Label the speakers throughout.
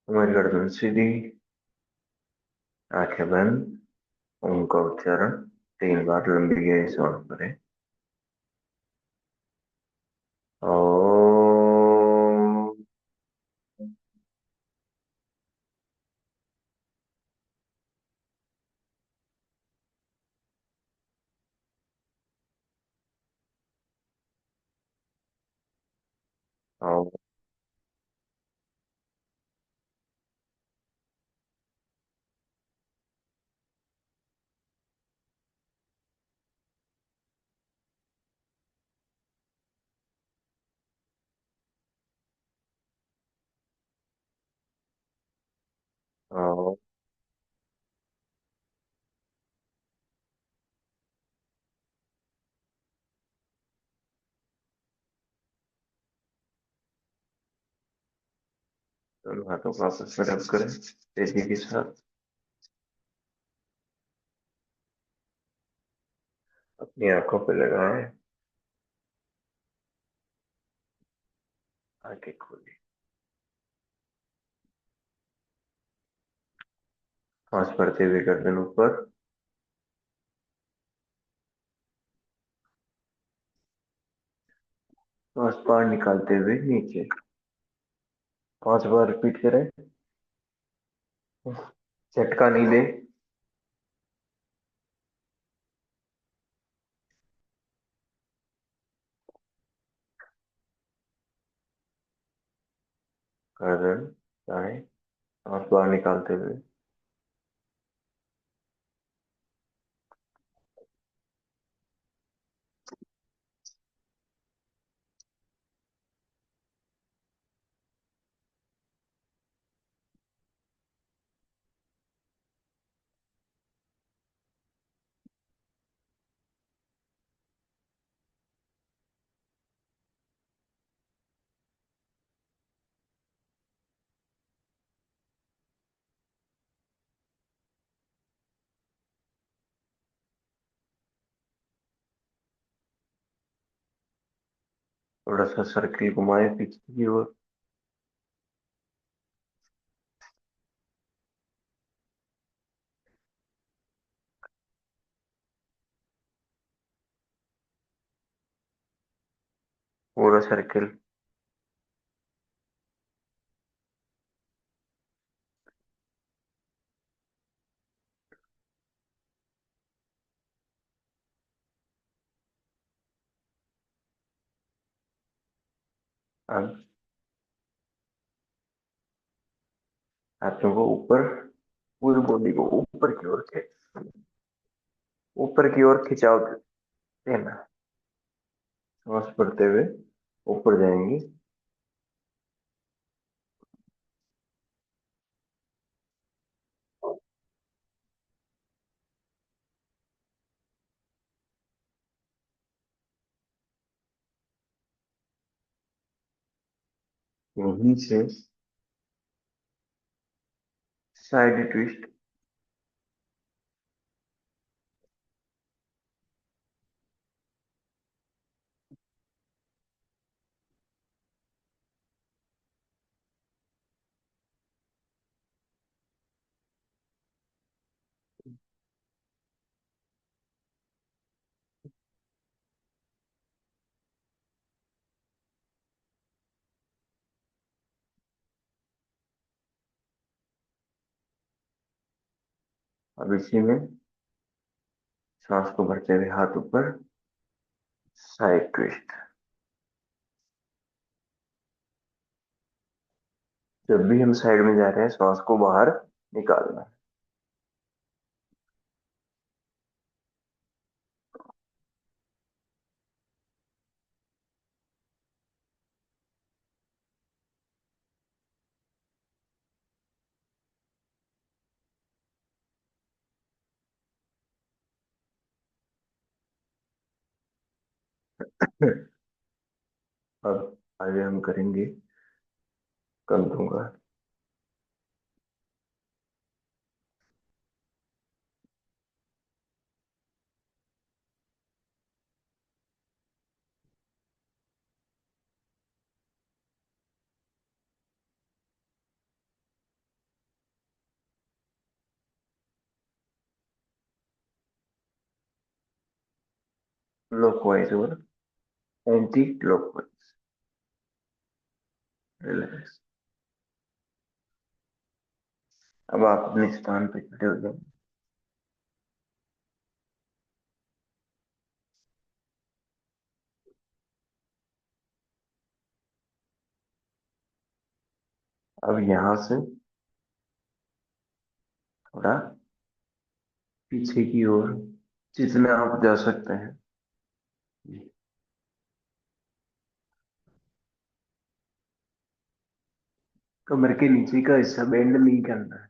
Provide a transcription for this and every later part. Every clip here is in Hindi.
Speaker 1: हमारी गर्दन सीधी, आंखें बंद। ओम का उच्चारण 3 बार लंबी गहरी सांस भरें। ओम। ओम। ओम। दोनों हाथों को आपस में रब करें तेजी के साथ। अपनी आंखों पे लगाएं। आंखें खोली। सांस भरते हुए गर्दन ऊपर। सांस बाहर निकालते हुए नीचे। 5 बार रिपीट करें। झटका नहीं ले। गर्दन दाएं। सांस बाहर निकालते हुए। थोड़ा सा सर्किल घुमाएं पीछे की ओर। पूरा सर्किल। अब हाथों को ऊपर, पूरी बॉडी को ऊपर की ओर ऊपर की ओर खिंचाव देना। सांस भरते हुए ऊपर जाएंगी। यहीं से साइड ट्विस्ट। अब इसी में सांस को भरते हुए हाथ ऊपर, साइड ट्विस्ट। जब भी हम साइड में जा रहे हैं सांस को बाहर निकालना है। अब आगे हम करेंगे कंधों का। क्लॉकवाइज और एंटी क्लॉकवाइज। रिलैक्स। अब आप अपने स्थान पे खड़े हो जाओ। अब यहाँ से थोड़ा पीछे की ओर जितना आप जा सकते हैं। कमर के नीचे का हिस्सा बेंड नहीं करना है।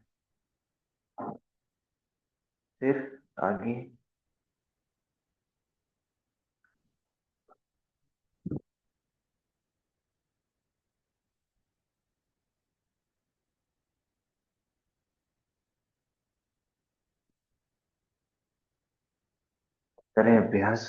Speaker 1: फिर आगे। करें अभ्यास।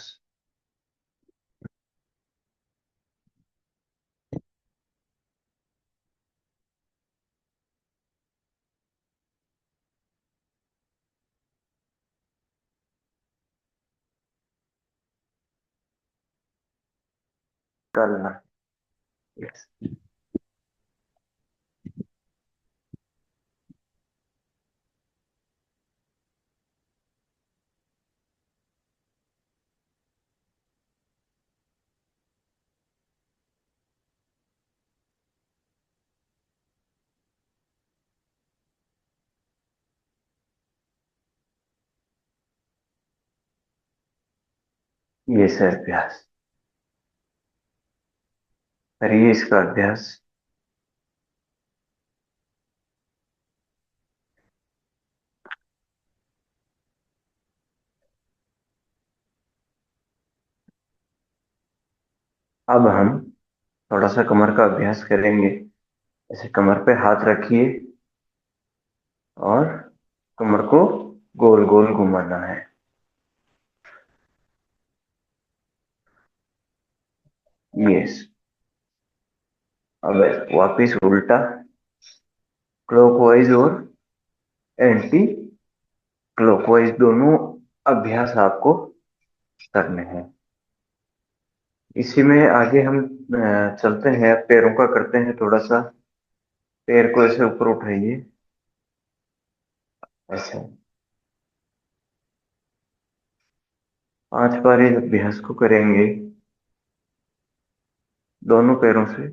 Speaker 1: करना। यस। ये सर अभ्यास। करिए इसका अभ्यास। अब हम थोड़ा सा कमर का अभ्यास करेंगे। ऐसे कमर पे हाथ रखिए और कमर को गोल गोल घुमाना है। यस। अब वापिस उल्टा क्लॉकवाइज और एंटी क्लॉकवाइज दोनों अभ्यास आपको करने हैं। इसी में आगे हम चलते हैं। पैरों का करते हैं थोड़ा सा। पैर को ऐसे ऊपर उठाइए। ऐसे 5 बार इस अभ्यास को करेंगे दोनों पैरों से।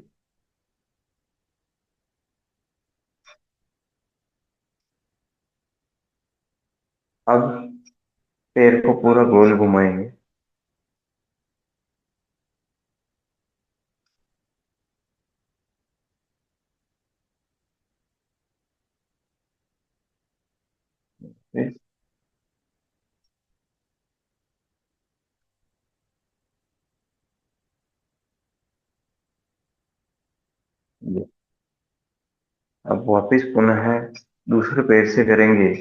Speaker 1: अब पैर को पूरा गोल घुमाएंगे। फिर ये। अब वापिस पुनः दूसरे पैर से करेंगे।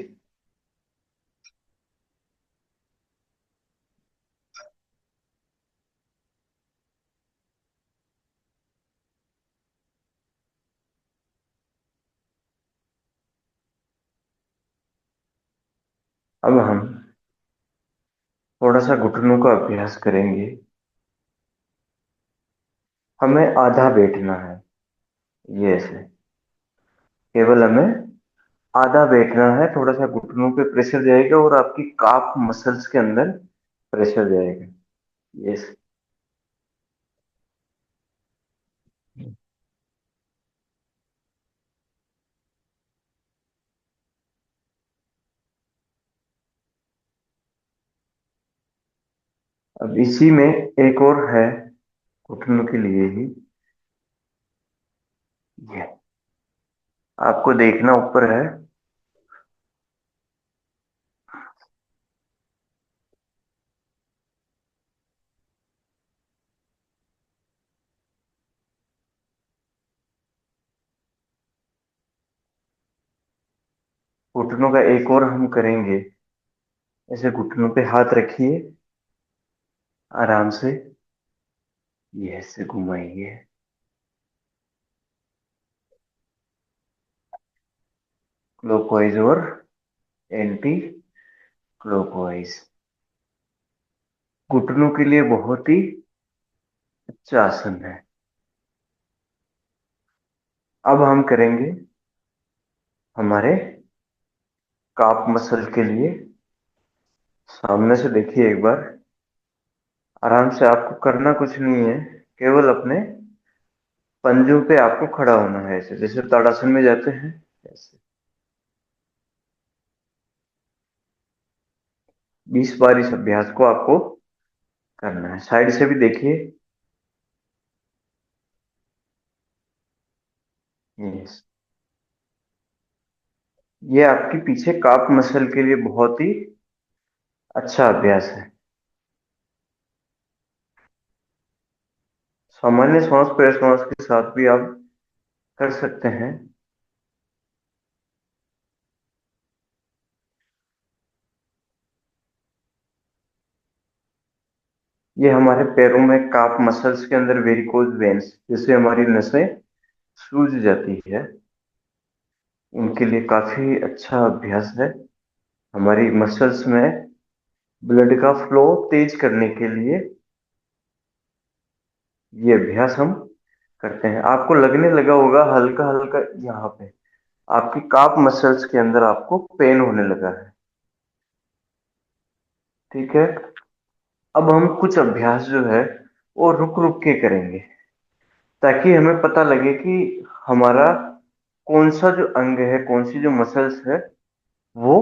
Speaker 1: अब हम थोड़ा सा घुटनों का अभ्यास करेंगे। हमें आधा बैठना है। ये ऐसे केवल हमें आधा बैठना है। थोड़ा सा घुटनों पे प्रेशर जाएगा और आपकी काफ मसल्स के अंदर प्रेशर जाएगा। यस। अब इसी में एक और है घुटनों के लिए ही। ये आपको देखना ऊपर है। घुटनों का एक और हम करेंगे। ऐसे घुटनों पे हाथ रखिए आराम से। ये ऐसे घुमाइए। क्लॉकवाइज और एंटी क्लॉकवाइज। घुटनों के लिए बहुत ही अच्छा आसन है। अब हम करेंगे हमारे काफ मसल के लिए। सामने से देखिए एक बार, आराम से, आपको करना कुछ नहीं है, केवल अपने पंजों पे आपको खड़ा होना है, ऐसे जैसे ताड़ासन में जाते हैं ऐसे। 20 बार इस अभ्यास को आपको करना है। साइड से भी देखिए। यस, ये आपकी पीछे काफ मसल के लिए बहुत ही अच्छा अभ्यास है। सामान्य श्वास प्रश्वास के साथ भी आप कर सकते हैं। ये हमारे पैरों में काफ मसल्स के अंदर वेरिकोज वेन्स, जैसे हमारी नसें सूज जाती है, उनके लिए काफी अच्छा अभ्यास है। हमारी मसल्स में ब्लड का फ्लो तेज करने के लिए ये अभ्यास हम करते हैं। आपको लगने लगा होगा हल्का हल्का यहाँ पे आपकी काफ मसल्स के अंदर आपको पेन होने लगा है। ठीक है। अब हम कुछ अभ्यास जो है वो रुक रुक के करेंगे, ताकि हमें पता लगे कि हमारा कौन सा जो अंग है, कौन सी जो मसल्स है, वो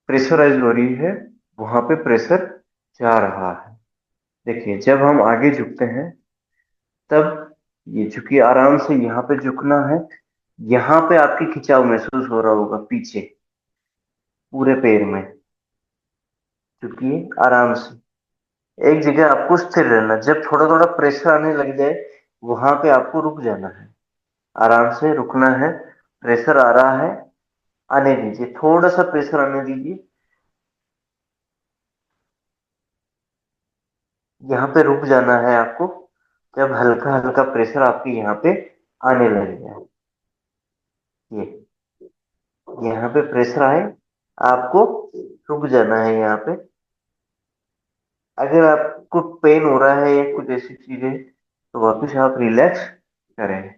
Speaker 1: प्रेशराइज हो रही है, वहां पे प्रेशर जा रहा है। देखिए, जब हम आगे झुकते हैं तब ये झुकी, आराम से यहाँ पे झुकना है। यहाँ पे आपकी खिंचाव महसूस हो रहा होगा पीछे पूरे पैर में। झुकिए आराम से, एक जगह आपको स्थिर रहना। जब थोड़ा थोड़ा प्रेशर आने लग जाए, वहां पे आपको रुक जाना है, आराम से रुकना है। प्रेशर आ रहा है, आने दीजिए, थोड़ा सा प्रेशर आने दीजिए। यहाँ पे रुक जाना है आपको, जब हल्का हल्का प्रेशर आपके यहाँ पे आने लग जाए। ये यहाँ पे प्रेशर आए, आपको रुक जाना है यहाँ पे। अगर आपको पेन हो रहा है या कुछ ऐसी चीजें, तो वापस आप रिलैक्स करें।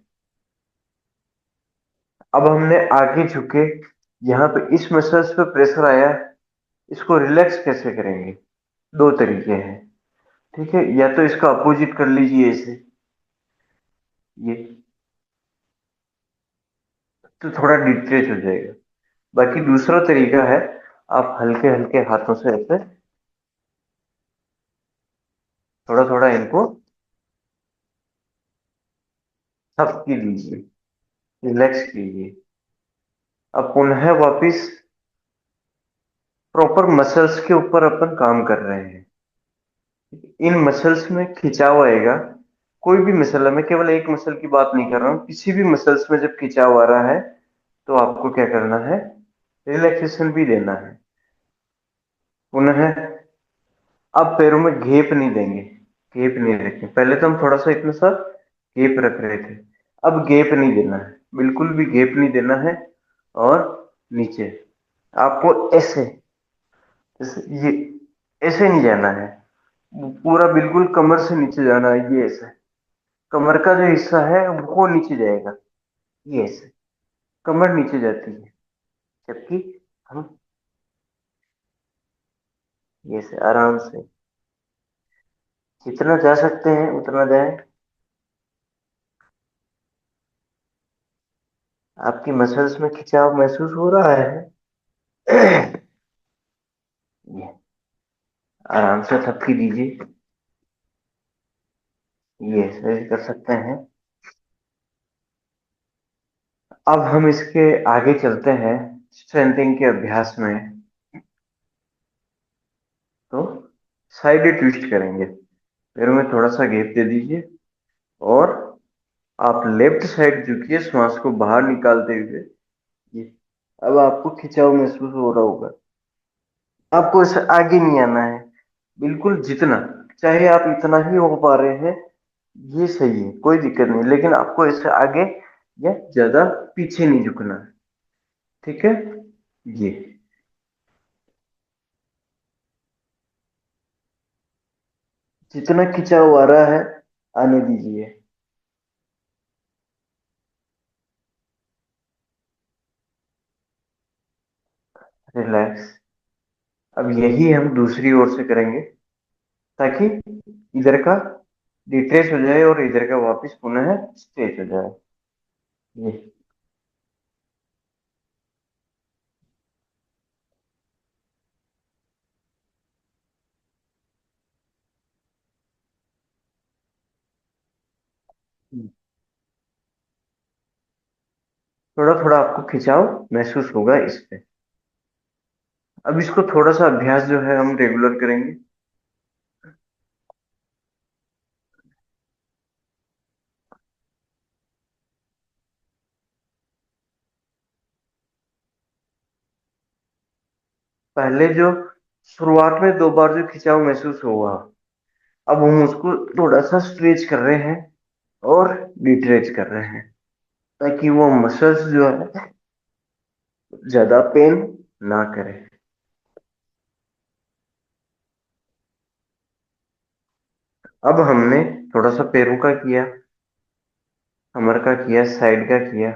Speaker 1: अब हमने आगे झुके, यहाँ पे इस मसल्स पे प्रेशर आया, इसको रिलैक्स कैसे करेंगे? दो तरीके हैं। ठीक है, या तो इसका अपोजिट कर लीजिए ऐसे, ये तो थोड़ा डिस्ट्रेच हो जाएगा। बाकी दूसरा तरीका है, आप हल्के हल्के हाथों से ऐसे थोड़ा थोड़ा इनको थपकी लीजिए, रिलैक्स कीजिए। अब पुनः वापिस प्रॉपर मसल्स के ऊपर अपन काम कर रहे हैं। इन मसल्स में खिंचाव आएगा, कोई भी मसल है, मैं केवल एक मसल की बात नहीं कर रहा हूँ, किसी भी मसल्स में जब खिंचाव आ रहा है तो आपको क्या करना है? रिलैक्सेशन भी देना है। पुनः अब पैरों में घेप नहीं देंगे, घेप नहीं रखें। पहले तो हम थोड़ा सा इतना सा घेप रख रहे थे, अब घेप नहीं देना है, बिल्कुल भी घेप नहीं देना है। और नीचे आपको ऐसे, जैसे ये, ऐसे नहीं जाना है, पूरा बिल्कुल कमर से नीचे जाना है, ये ऐसे। कमर का जो हिस्सा है वो नीचे जाएगा, ये ऐसे कमर नीचे जाती है, जबकि हम ये से आराम से जितना जा सकते हैं उतना जाए। आपकी मसल्स में खिंचाव महसूस हो रहा है? ये आराम से थपकी दीजिए, ये ऐसे कर सकते हैं। अब हम इसके आगे चलते हैं स्ट्रेंथिंग के अभ्यास में। तो साइड ट्विस्ट करेंगे, पैरों में थोड़ा सा गैप दे दीजिए, और आप लेफ्ट साइड झुकिए, श्वास को बाहर निकालते हुए। ये अब आपको खिंचाव महसूस हो रहा होगा। आपको इसे आगे नहीं आना है, बिल्कुल जितना चाहे आप इतना ही हो पा रहे हैं, ये सही है, कोई दिक्कत नहीं, लेकिन आपको इससे आगे या ज्यादा पीछे नहीं झुकना है। ठीक है। ये जितना खिंचाव आ रहा है आने दीजिए। रिलैक्स। अब यही हम दूसरी ओर से करेंगे, ताकि इधर का डिट्रेस हो जाए और इधर का वापस पुनः स्ट्रेच हो जाए। ये थोड़ा थोड़ा आपको खिंचाव महसूस होगा इस पे। अब इसको थोड़ा सा अभ्यास जो है हम रेगुलर करेंगे। पहले जो शुरुआत में 2 बार जो खिंचाव महसूस हुआ, अब हम उसको थोड़ा सा स्ट्रेच कर रहे हैं और डिट्रेच कर रहे हैं, ताकि वो मसल्स जो है ज्यादा पेन ना करे। अब हमने थोड़ा सा पैरों का किया, कमर का किया, साइड का किया,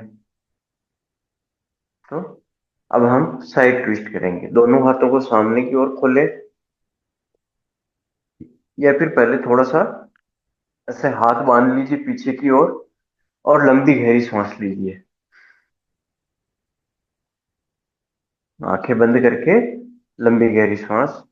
Speaker 1: तो अब हम साइड ट्विस्ट करेंगे। दोनों हाथों को सामने की ओर खोले, या फिर पहले थोड़ा सा ऐसे हाथ बांध लीजिए पीछे की ओर, और लंबी गहरी सांस लीजिए, आंखें बंद करके लंबी गहरी सांस।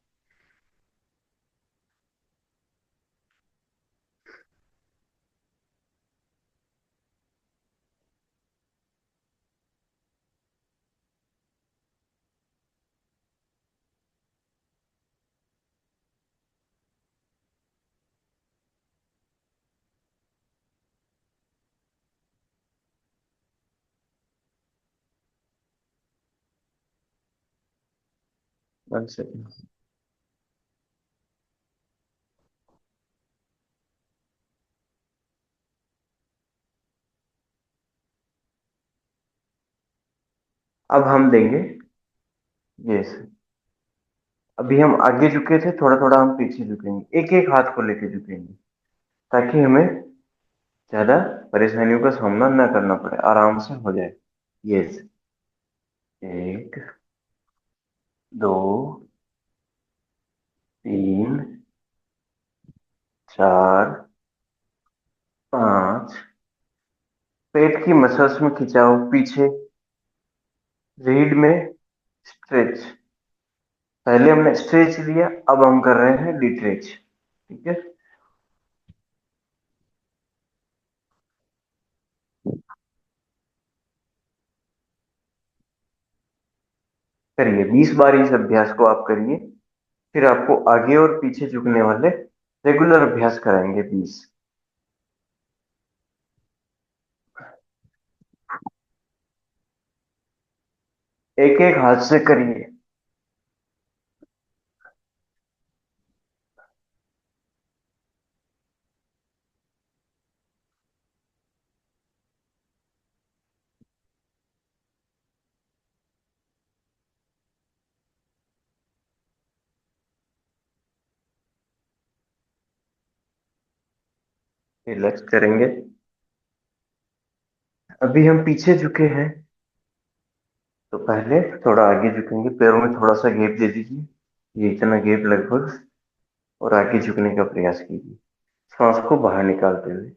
Speaker 1: One second. अब हम देंगे ये से। अभी हम आगे झुके थे, थोड़ा थोड़ा हम पीछे झुकेंगे, एक एक हाथ को लेके झुकेंगे, ताकि हमें ज्यादा परेशानियों का सामना ना करना पड़े, आराम से हो जाए। ये से। एक, दो, तीन, चार, पांच। पेट की मसल्स में खिंचाव पीछे, रीढ़ में स्ट्रेच। पहले हमने स्ट्रेच लिया, अब हम कर रहे हैं डिट्रेच। ठीक है। करिए 20 बार इस अभ्यास को आप करिए। फिर आपको आगे और पीछे झुकने वाले रेगुलर अभ्यास कराएंगे 20। एक एक हाथ से करिए। रिलैक्स करेंगे। अभी हम पीछे झुके हैं, तो पहले थोड़ा आगे झुकेंगे, पैरों में थोड़ा सा गैप दे दीजिए, ये इतना गैप लगभग, और आगे झुकने का प्रयास कीजिए, सांस को बाहर निकालते हुए।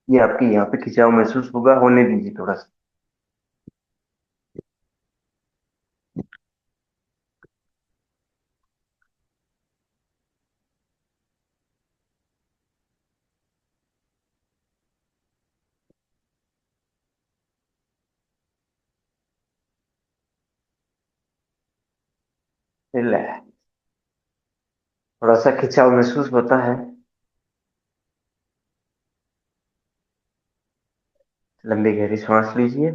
Speaker 1: ये आपके यहाँ पे खिंचाव महसूस होगा, होने दीजिए थोड़ा सा। रिलैक्स। थोड़ा सा खिंचाव महसूस होता है। लंबी गहरी सांस लीजिए।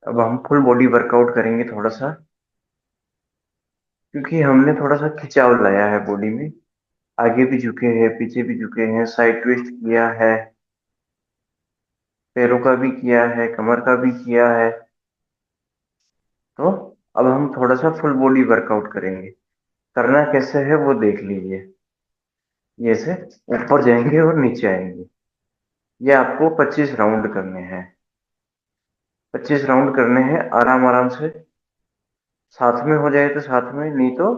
Speaker 1: अब हम फुल बॉडी वर्कआउट करेंगे थोड़ा सा, क्योंकि हमने थोड़ा सा खिंचाव लाया है बॉडी में। आगे भी झुके हैं, पीछे भी झुके हैं, साइड ट्विस्ट किया है, पैरों का भी किया है, कमर का भी किया है। तो अब हम थोड़ा सा फुल बॉडी वर्कआउट करेंगे। करना कैसे है वो देख लीजिए। ये से ऊपर जाएंगे और नीचे आएंगे। ये आपको 25 राउंड करने हैं। 25 राउंड करने हैं आराम आराम से। साथ में हो जाए तो साथ में, नहीं तो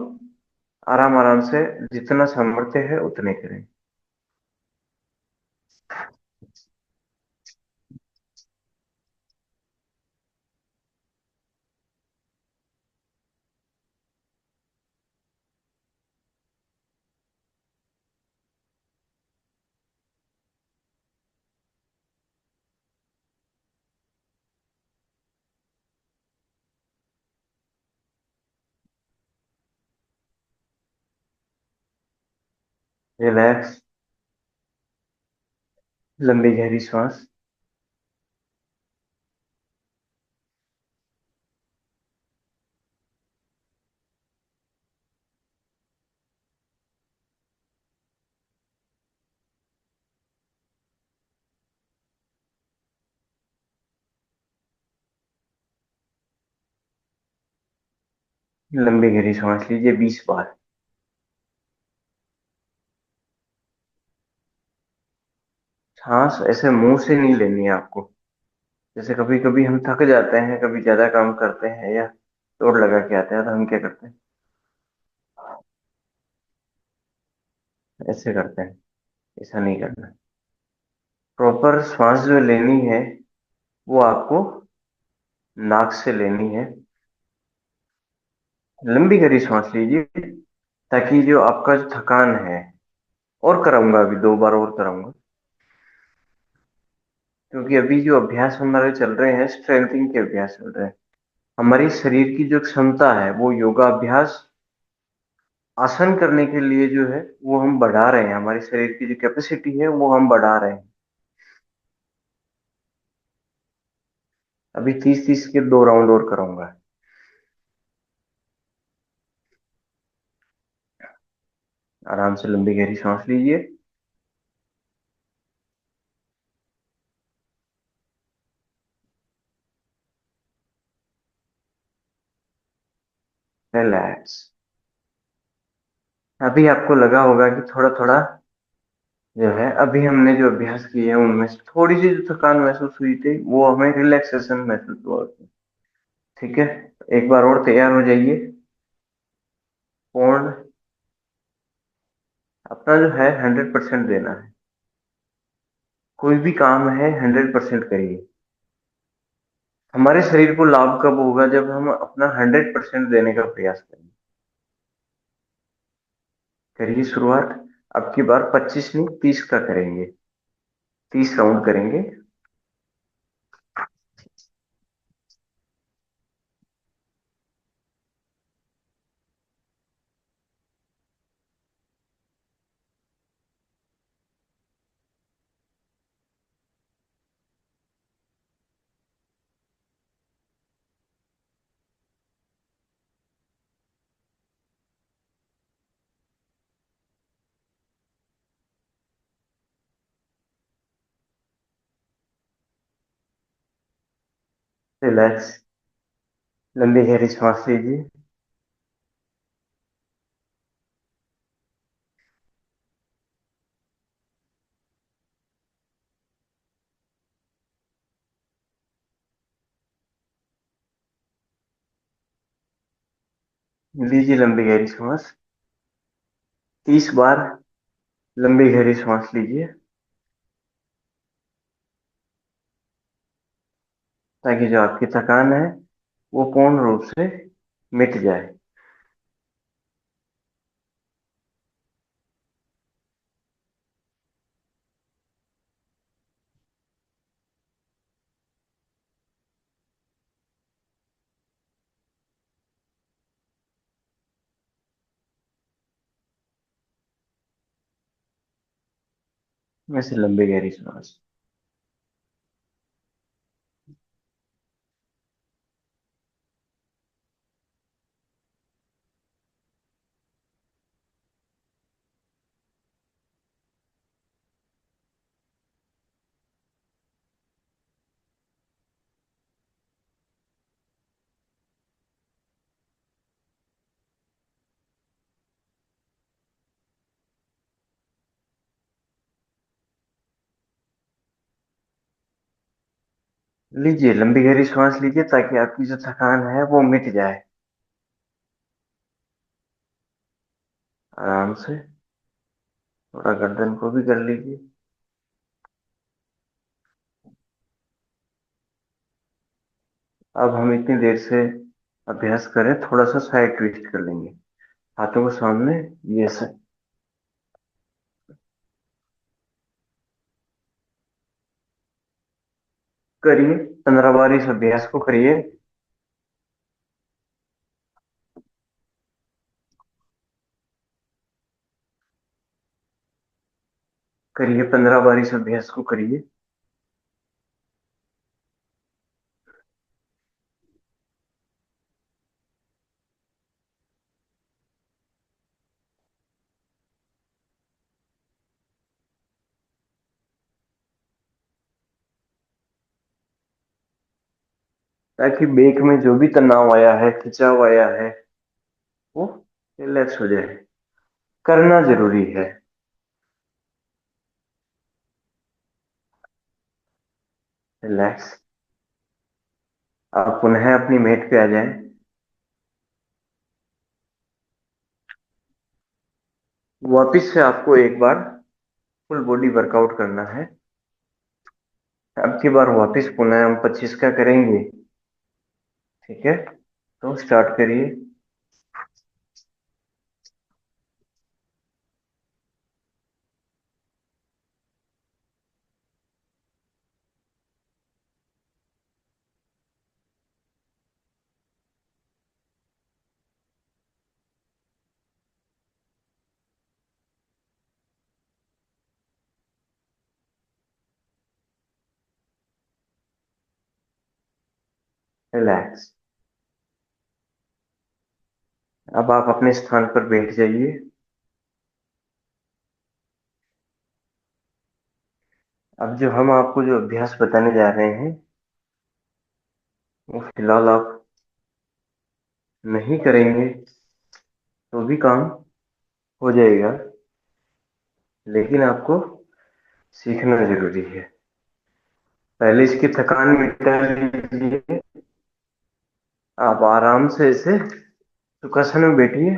Speaker 1: आराम आराम से, जितना सामर्थ्य है उतने करें। रिलैक्स। लंबी गहरी सांस। लंबी गहरी सांस लीजिए 20 बार। सांस ऐसे मुंह से नहीं लेनी है आपको। जैसे कभी कभी हम थक जाते हैं, कभी ज्यादा काम करते हैं या दौड़ लगा के आते हैं, तो हम क्या करते हैं, ऐसे करते हैं। ऐसा नहीं करना। प्रॉपर सांस जो लेनी है वो आपको नाक से लेनी है। लंबी गहरी सांस लीजिए, ताकि जो आपका जो थकान है, और कराऊंगा, अभी 2 बार और कराऊंगा, क्योंकि अभी जो अभ्यास हमारे चल रहे हैं, स्ट्रेंथिंग के अभ्यास चल रहे हैं। हमारी शरीर की जो क्षमता है वो योगा अभ्यास आसन करने के लिए जो है वो हम बढ़ा रहे हैं। हमारे शरीर की जो कैपेसिटी है वो हम बढ़ा रहे हैं। अभी 30-30 के 2 राउंड और कराऊंगा। आराम से लंबी गहरी सांस लीजिए। रिलैक्स। अभी आपको लगा होगा कि थोड़ा थोड़ा जो है, अभी हमने जो अभ्यास किए हैं उनमें से थोड़ी सी जो थकान महसूस हुई थी वो हमें रिलैक्सेशन महसूस हुआ थी। ठीक है, एक बार और तैयार हो जाइए। पूर्ण अपना जो है 100% देना है। कोई भी काम है 100% करिए। हमारे शरीर को लाभ कब होगा, जब हम अपना 100% देने का प्रयास करेंगे। करिए शुरुआत। अब की बार 25 नहीं, 30 का करेंगे। 30 राउंड करेंगे। रिलैक्स। लंबी गहरी सांस लीजिए। लीजिए लंबी गहरी सांस। 30 बार लंबी गहरी सांस लीजिए, ताकि जो आपकी थकान है वो पूर्ण रूप से मिट जाए। वैसे लंबी गहरी सांस। लीजिए, लंबी गहरी सांस लीजिए ताकि आपकी जो थकान है वो मिट जाए। आराम से थोड़ा गर्दन को भी कर लीजिए। अब हम इतनी देर से अभ्यास करें, थोड़ा सा साइड ट्विस्ट कर लेंगे, हाथों को सामने। ये से करिए, 15 बार इस अभ्यास को करिए। करिए, 15 बार इस अभ्यास को करिए। ताकि बेक में जो भी तनाव आया है, खिंचाव आया है, वो रिलैक्स हो जाए। करना जरूरी है। रिलैक्स। आप पुनः अपनी मेट पे आ जाएं। वापिस से आपको एक बार फुल बॉडी वर्कआउट करना है। अब की बार वापिस पुनः हम 25 का करेंगे। ठीक है, तो स्टार्ट करिए। रिलैक्स। अब आप अपने स्थान पर बैठ जाइए। अब जो हम आपको जो अभ्यास बताने जा रहे हैं, वो फिलहाल आप नहीं करेंगे तो भी काम हो जाएगा, लेकिन आपको सीखना जरूरी है। पहले इसकी थकान मिटा लीजिए। आप आराम से ऐसे सुखासन में बैठिए,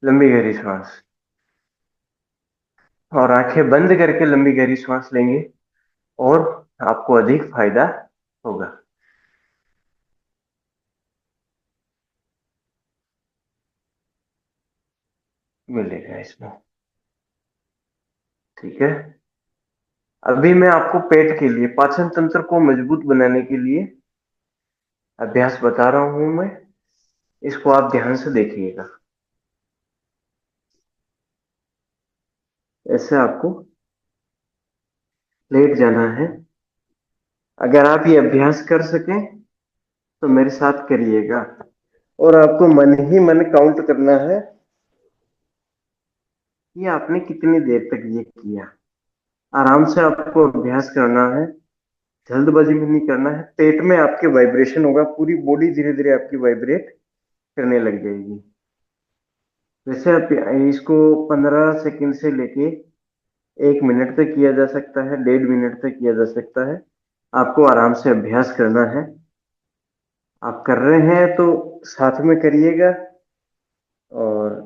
Speaker 1: लंबी गहरी सांस, और आंखें बंद करके लंबी गहरी सांस लेंगे, और आपको अधिक फायदा होगा, मिलेगा इसमें। ठीक है। अभी मैं आपको पेट के लिए, पाचन तंत्र को मजबूत बनाने के लिए अभ्यास बता रहा हूं मैं। इसको आप ध्यान से देखिएगा। ऐसे आपको लेट जाना है। अगर आप ये अभ्यास कर सकें तो मेरे साथ करिएगा, और आपको मन ही मन काउंट करना है कि आपने कितनी देर तक ये किया। आराम से आपको अभ्यास करना है, जल्दबाजी में नहीं करना है। पेट में आपके वाइब्रेशन होगा, पूरी बॉडी धीरे धीरे आपकी वाइब्रेट करने लग जाएगी। वैसे आप इसको 15 सेकंड से लेके 1 मिनट तक किया जा सकता है, 1.5 मिनट तक किया जा सकता है। आपको आराम से अभ्यास करना है। आप कर रहे हैं तो साथ में करिएगा, और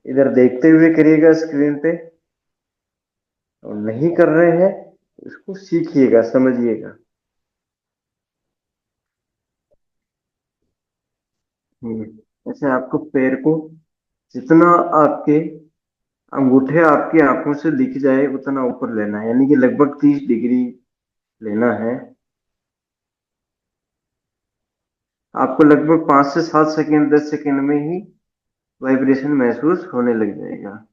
Speaker 1: इधर देखते हुए करिएगा स्क्रीन पे। और नहीं कर रहे हैं, इसको सीखिएगा, समझिएगा। ऐसे आपको पैर को जितना आपके अंगूठे आपकी आंखों से दिख जाए उतना ऊपर लेना है, यानी कि लगभग 30 डिग्री लेना है। आपको लगभग 5 से 7 सेकंड, 10 सेकंड में ही वाइब्रेशन महसूस होने लग जाएगा।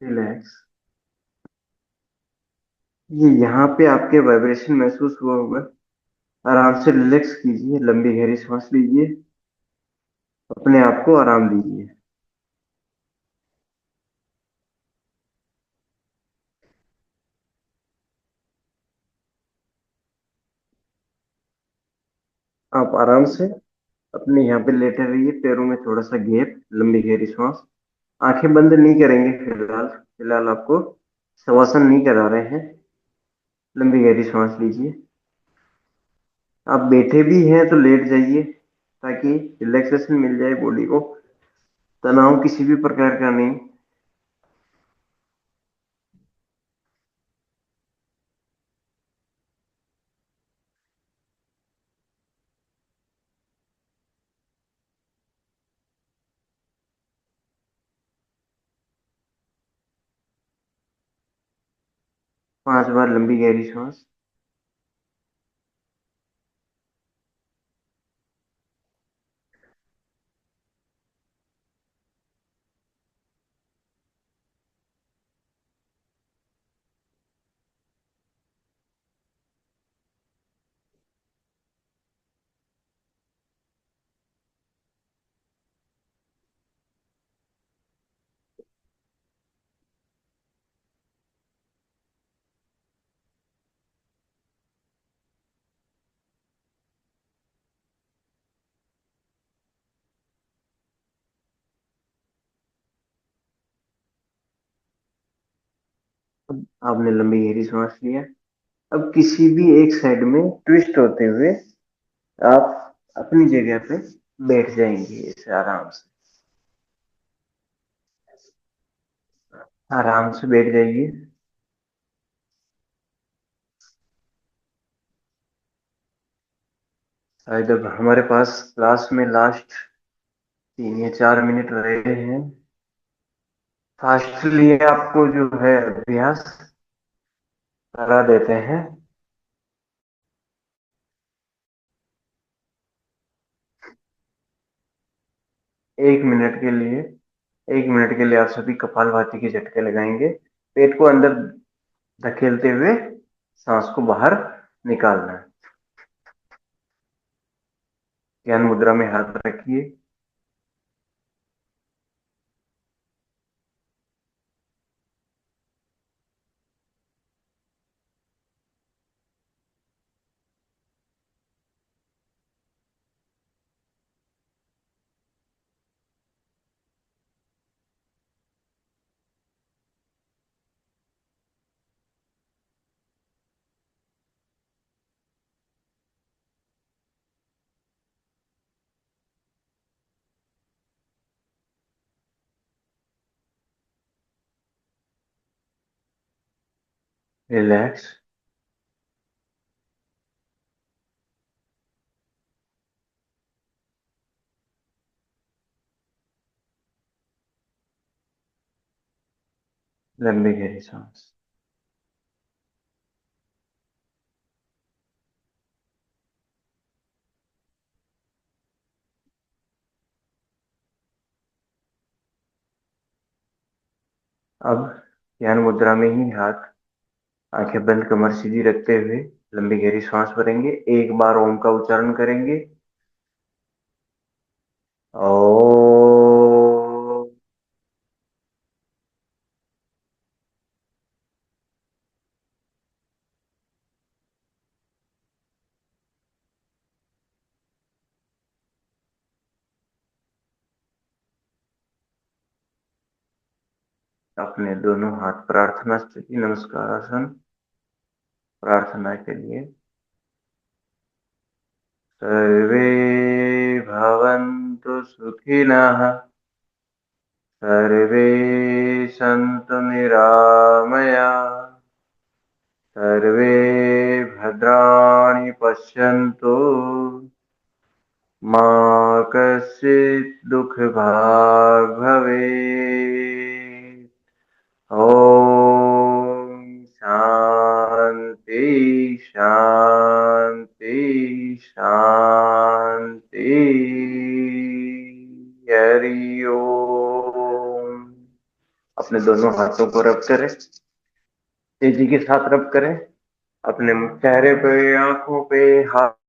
Speaker 1: रिलैक्स। ये यहाँ पे आपके वाइब्रेशन महसूस हुआ होगा। आराम से रिलैक्स कीजिए, लंबी गहरी सांस लीजिए, अपने आप को आराम दीजिए। आप आराम से अपने यहाँ पे लेटे रहिए, पैरों में थोड़ा सा गैप, लंबी गहरी सांस। आंखें बंद नहीं करेंगे फिलहाल। फिलहाल आपको शवासन नहीं करा रहे हैं। लंबी गहरी सांस लीजिए। आप बैठे भी हैं तो लेट जाइए, ताकि रिलैक्सेशन मिल जाए बॉडी को। तनाव किसी भी प्रकार का नहीं। 5 बार लंबी गहरी सांस। अब आपने लंबी गहरी सांस लिया। अब किसी भी एक साइड में ट्विस्ट होते हुए आप अपनी जगह पे बैठ जाएंगे, इसे आराम से। आराम से बैठ जाइए। शायद अब हमारे पास क्लास में लास्ट 3 या 4 मिनट रहे हैं। फास्टली आपको जो है अभ्यास करा देते हैं। 1 मिनट के लिए, 1 मिनट के लिए आप सभी कपालभाति के झटके लगाएंगे। पेट को अंदर धकेलते हुए सांस को बाहर निकालना है। ध्यान मुद्रा में हाथ रखिए। रिलैक्स। लंबी गहरी सांस। अब ध्यान मुद्रा में ही हाथ, आंखें बंद, कमर सीधी रखते हुए लंबी गहरी सांस भरेंगे। 1 बार ओम का उच्चारण करेंगे। ओ। अपने दोनों हाथ प्रार्थना स्थिति, नमस्कार आसन, प्रार्थना के लिए। सर्वे भवन्तु सुखिनः, सर्वे सन्तु निरामया, सर्वे भद्राणि पश्यन्तु, मा कश्चित् दुःखभाग् भवेत्। ॐ शान्ति शान्ति शान्ति। हरि ओम। अपने दोनों हाथों को रब करें, तेजी के साथ रब करें, अपने चेहरे पे, आंखों पे, हाथ